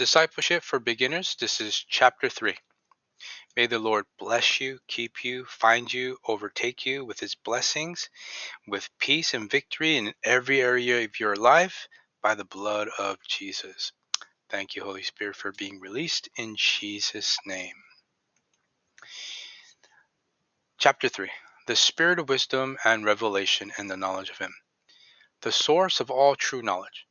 Discipleship for Beginners. This is Chapter 3. May the Lord bless you, keep you, find you, overtake you with His blessings, with peace and victory in every area of your life by the blood of Jesus. Thank you, Holy Spirit, for being released in Jesus' name. Chapter 3. The Spirit of Wisdom and Revelation and the Knowledge of Him. The source of all true knowledge.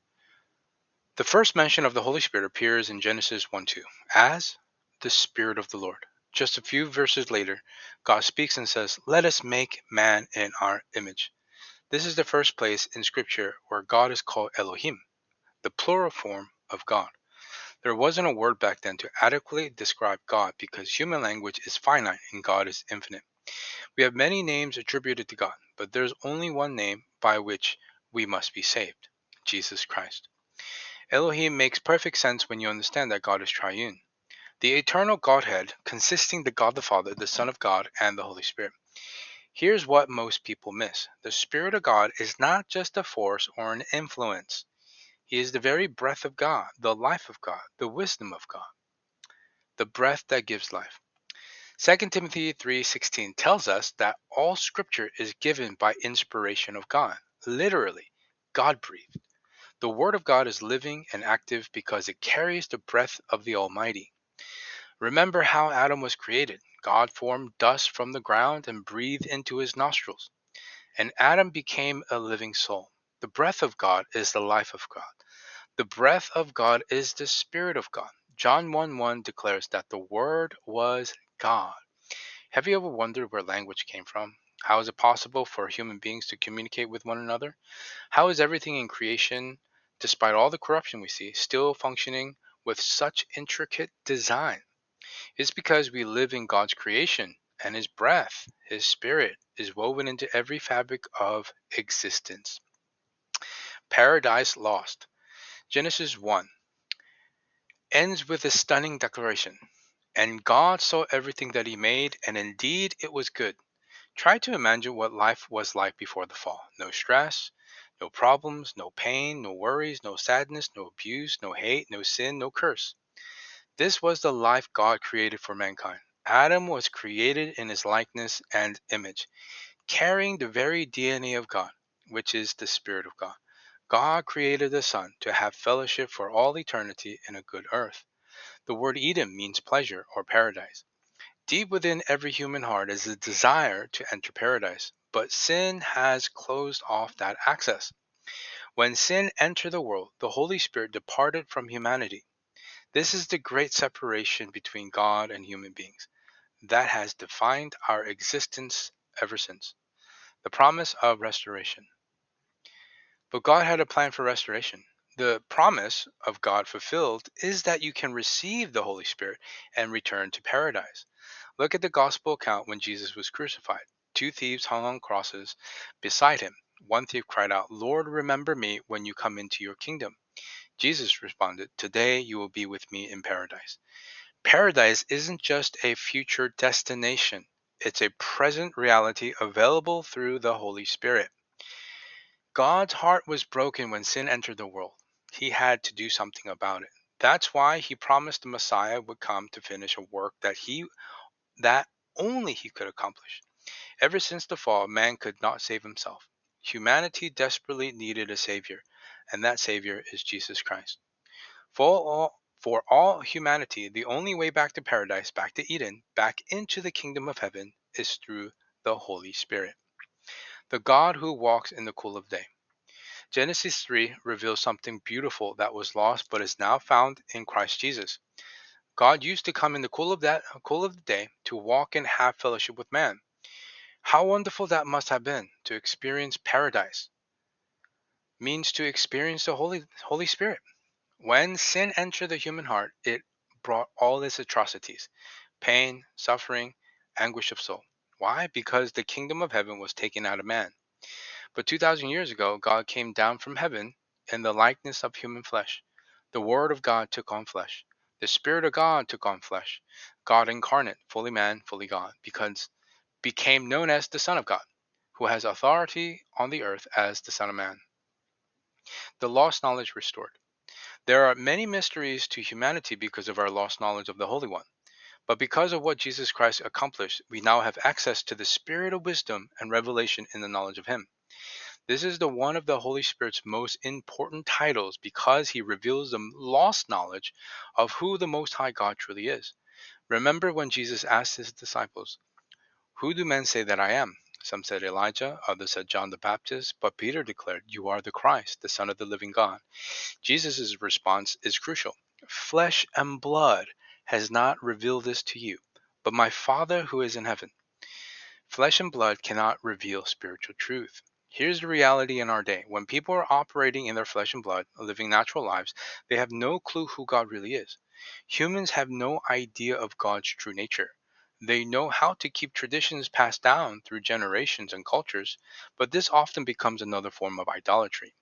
The first mention of the Holy Spirit appears in Genesis 1:2 as the Spirit of the Lord. Just a few verses later, God speaks and says, "Let us make man in our image." This is the first place in Scripture where God is called Elohim, the plural form of God. There wasn't a word back then to adequately describe God because human language is finite and God is infinite. We have many names attributed to God, but there's only one name by which we must be saved: Jesus Christ. Elohim makes perfect sense when you understand that God is triune. The eternal Godhead, consisting the God the Father, the Son of God, and the Holy Spirit. Here's what most people miss. The Spirit of God is not just a force or an influence. He is the very breath of God, the life of God, the wisdom of God, the breath that gives life. 2 Timothy 3:16 tells us that all Scripture is given by inspiration of God. Literally, God-breathed. The Word of God is living and active because it carries the breath of the Almighty. Remember how Adam was created. God formed dust from the ground and breathed into his nostrils, and Adam became a living soul. The breath of God is the life of God. The breath of God is the Spirit of God. John 1:1 declares that the Word was God. Have you ever wondered where language came from? How is it possible for human beings to communicate with one another? How is everything in creation, despite all the corruption we see, still functioning with such intricate design? It's because we live in God's creation, and His breath, His Spirit, is woven into every fabric of existence. Paradise Lost. Genesis 1 ends with a stunning declaration. And God saw everything that He made, and indeed it was good. Try to imagine what life was like before the fall. No stress, no problems, no pain, no worries, no sadness, no abuse, no hate, no sin, no curse. This was the life God created for mankind. Adam was created in His likeness and image, carrying the very DNA of God, which is the Spirit of God. God created the Son to have fellowship for all eternity in a good earth. The word Eden means pleasure or paradise. Deep within every human heart is a desire to enter paradise, but sin has closed off that access. When sin entered the world, the Holy Spirit departed from humanity. This is the great separation between God and human beings that has defined our existence ever since. The promise of restoration. But God had a plan for restoration. The promise of God fulfilled is that you can receive the Holy Spirit and return to paradise. Look at the gospel account when Jesus was crucified. Two thieves hung on crosses beside him. One thief cried out, "Lord, remember me when you come into your kingdom." Jesus responded, "Today you will be with me in paradise." Paradise isn't just a future destination, it's a present reality available through the Holy Spirit. God's heart was broken when sin entered the world. He had to do something about it. That's why he promised the Messiah would come to finish a work that only he could accomplish. Ever since the fall, man could not save himself. Humanity desperately needed a savior, and that savior is Jesus Christ. For all humanity, the only way back to paradise, back to Eden, back into the kingdom of heaven is through the Holy Spirit, the God who walks in the cool of day. Genesis 3 reveals something beautiful that was lost but is now found in Christ Jesus. God used to come in the cool of the day to walk and have fellowship with man. How wonderful that must have been to experience paradise. Means to experience the Holy Spirit. When sin entered the human heart, it brought all its atrocities, pain, suffering, anguish of soul. Why? Because the kingdom of heaven was taken out of man. But 2,000 years ago, God came down from heaven in the likeness of human flesh. The Word of God took on flesh. The Spirit of God took on flesh. God incarnate, fully man, fully God, because became known as the Son of God, who has authority on the earth as the Son of Man. The lost knowledge restored. There are many mysteries to humanity because of our lost knowledge of the Holy One. But because of what Jesus Christ accomplished, we now have access to the spirit of wisdom and revelation in the knowledge of Him. This is the one of the Holy Spirit's most important titles because He reveals the lost knowledge of who the Most High God truly is. Remember when Jesus asked His disciples, "Who do men say that I am?" Some said Elijah, others said John the Baptist, but Peter declared, "You are the Christ, the Son of the living God." Jesus' response is crucial. "Flesh and blood has not revealed this to you, but my Father who is in heaven." Flesh and blood cannot reveal spiritual truth. Here's the reality in our day. When people are operating in their flesh and blood, living natural lives, they have no clue who God really is. Humans have no idea of God's true nature. They know how to keep traditions passed down through generations and cultures, but this often becomes another form of idolatry.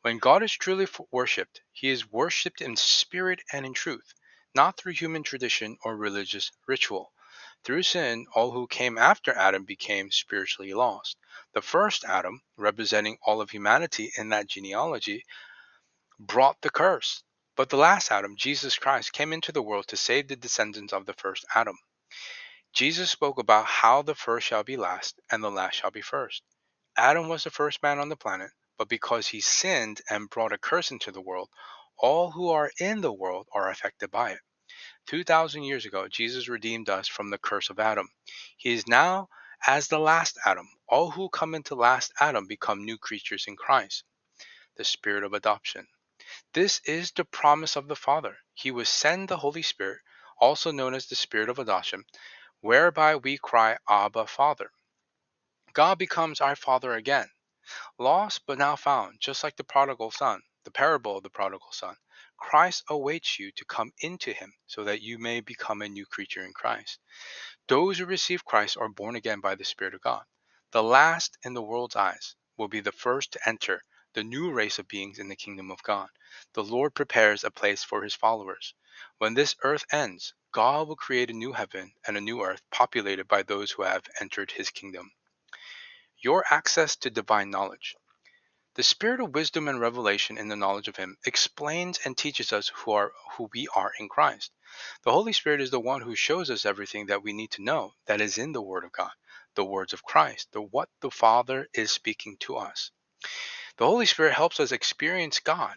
When God is truly worshipped, He is worshipped in spirit and in truth, not through human tradition or religious ritual. Through sin, all who came after Adam became spiritually lost. The first Adam, representing all of humanity in that genealogy, brought the curse. But the last Adam, Jesus Christ, came into the world to save the descendants of the first Adam. Jesus spoke about how the first shall be last and the last shall be first. Adam was the first man on the planet, but because he sinned and brought a curse into the world, all who are in the world are affected by it. 2,000 years ago, Jesus redeemed us from the curse of Adam. He is now as the last Adam. All who come into last Adam become new creatures in Christ. The spirit of adoption. This is the promise of the Father. He will send the Holy Spirit, also known as the spirit of adoption, whereby we cry, Abba, Father. God becomes our Father again, lost but now found, just like the prodigal son, the parable of the prodigal son. Christ awaits you to come into Him so that you may become a new creature in Christ. Those who receive Christ are born again by the Spirit of God. The last in the world's eyes will be the first to enter the new race of beings in the kingdom of God. The Lord prepares a place for His followers. When this earth ends, God will create a new heaven and a new earth populated by those who have entered His kingdom. Your access to divine knowledge. The spirit of wisdom and revelation in the knowledge of Him explains and teaches us who we are in Christ. The Holy Spirit is the one who shows us everything that we need to know that is in the Word of God, the words of Christ, what the Father is speaking to us. The Holy Spirit helps us experience God.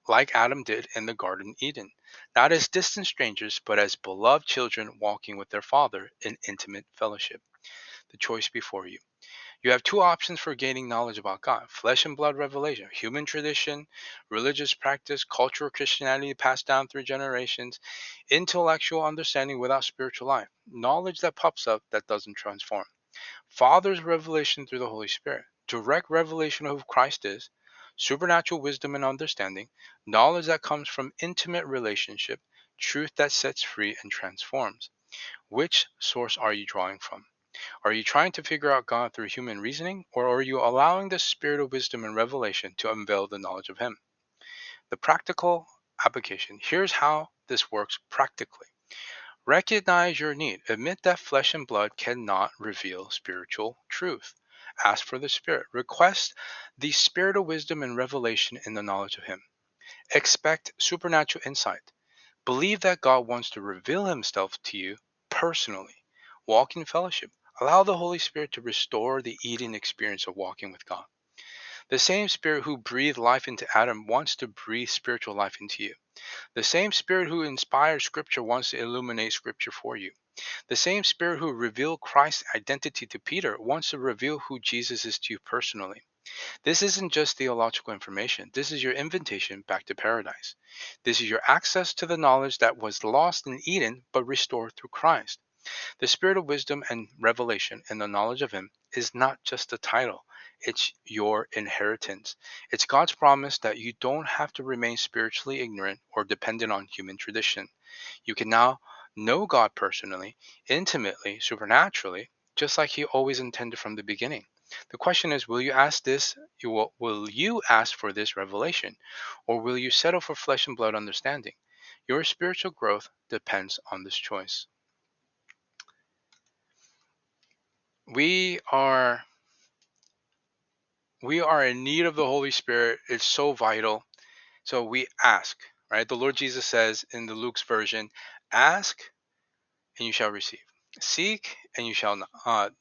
Like Adam did in the Garden of Eden, not as distant strangers, but as beloved children walking with their Father in intimate fellowship. The choice before you. You have two options for gaining knowledge about God: flesh and blood revelation, human tradition, religious practice, cultural Christianity passed down through generations, intellectual understanding without spiritual life, knowledge that pops up that doesn't transform. Father's revelation through the Holy Spirit, direct revelation of who Christ is, supernatural wisdom and understanding, knowledge that comes from intimate relationship, truth that sets free and transforms. Which source are you drawing from? Are you trying to figure out God through human reasoning, or are you allowing the spirit of wisdom and revelation to unveil the knowledge of Him? The practical application. Here's how this works practically. Recognize your need. Admit that flesh and blood cannot reveal spiritual truth. Ask for the Spirit. Request the spirit of wisdom and revelation in the knowledge of Him. Expect supernatural insight. Believe that God wants to reveal Himself to you personally. Walk in fellowship. Allow the Holy Spirit to restore the Eden experience of walking with God. The same Spirit who breathed life into Adam wants to breathe spiritual life into you. The same Spirit who inspired Scripture wants to illuminate Scripture for you. The same Spirit who revealed Christ's identity to Peter wants to reveal who Jesus is to you personally. This isn't just theological information. This is your invitation back to paradise. This is your access to the knowledge that was lost in Eden but restored through Christ. The spirit of wisdom and revelation in the knowledge of Him is not just a title, it's your inheritance. It's God's promise that you don't have to remain spiritually ignorant or dependent on human tradition. You can now know God personally, intimately, supernaturally, just like He always intended from the beginning. The question is, will you ask this? Will you ask for this revelation, or will you settle for flesh and blood understanding? Your spiritual growth depends on this choice. We are we are in need of the Holy Spirit. It's so vital. So we ask, right? The Lord Jesus says in the Luke's version, ask and you shall receive. Seek and you shall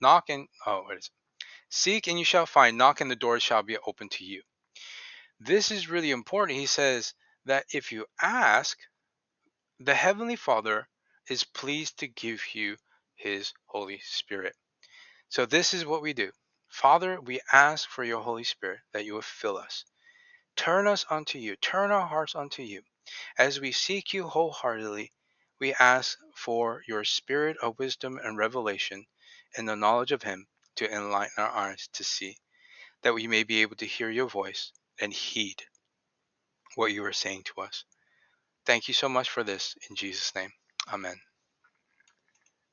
knock and what is it? Seek and you shall find. Knock and the door shall be open to you. This is really important. He says that if you ask, the Heavenly Father is pleased to give you His Holy Spirit. So this is what we do. Father, we ask for your Holy Spirit that you will fill us. Turn us unto you. Turn our hearts unto you. As we seek you wholeheartedly, we ask for your spirit of wisdom and revelation and the knowledge of Him to enlighten our eyes to see, that we may be able to hear your voice and heed what you are saying to us. Thank you so much for this. In Jesus' name, amen.